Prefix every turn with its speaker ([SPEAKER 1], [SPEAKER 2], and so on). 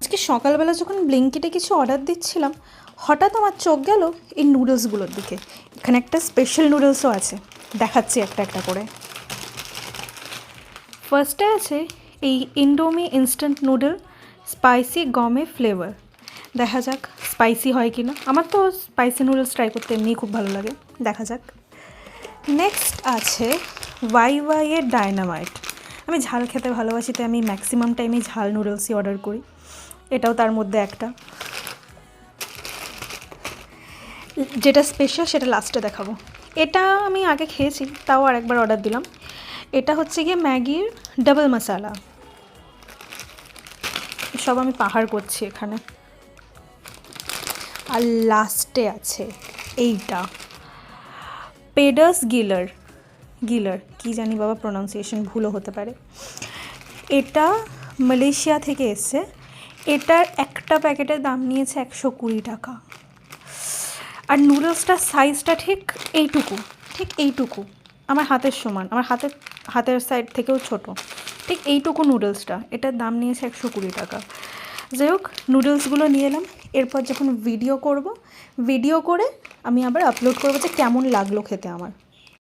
[SPEAKER 1] আজকে সকালবেলা যখন ব্লিঙ্কিটে কিছু অর্ডার দিচ্ছিলাম, হঠাৎ আমার চোখ গেল এই নুডলসগুলোর দিকে। এখানে একটা স্পেশাল নুডলসও আছে, দেখাচ্ছি একটা একটা করে। ফার্স্টে আছে এই ইন্ডোমি ইনস্ট্যান্ট নুডল স্পাইসি গমে ফ্লেভার। দেখা যাক স্পাইসি হয় কি না। আমার তো স্পাইসি নুডলস ট্রাই করতে এমনিই খুব ভালো লাগে, দেখা যাক। নেক্সট আছে ওয়াইওয়াইয়ের ডায়নামাইট। আমি ঝাল খেতে ভালোবাসি, তাই আমি ম্যাক্সিমাম টাইমে ঝাল নুডলসই অর্ডার করি। এটাও তার মধ্যে একটা। যেটা স্পেশাল সেটা লাস্টে দেখাবো। এটা আমি আগে খেয়েছি, তাও আরেকবার অর্ডার দিলাম। এটা হচ্ছে গিয়ে ম্যাগির ডাবল মশালা। সব আমি পাহাড় করছি এখানে। আর লাস্টে আছে এইটা পেডাস গিলার কি জানি বাবা, প্রোনাউন্সিয়েশন ভুলও হতে পারে। এটা মালয়েশিয়া থেকে এসছে। এটার একটা প্যাকেটের দাম নিয়েছে 120 টাকা। আর নুডলসটার সাইজটা ঠিক এইটুকু, আমার হাতের সমান, আমার হাতের সাইড থেকেও ছোট, ঠিক এইটুকু নুডলসটা। এটার দাম নিয়েছে 120 টাকা। যাই হোক, নুডলসগুলো নিয়ে এলাম। এরপর যখন ভিডিও করে আমি আবার আপলোড করবো যে কেমন লাগলো খেতে আমার।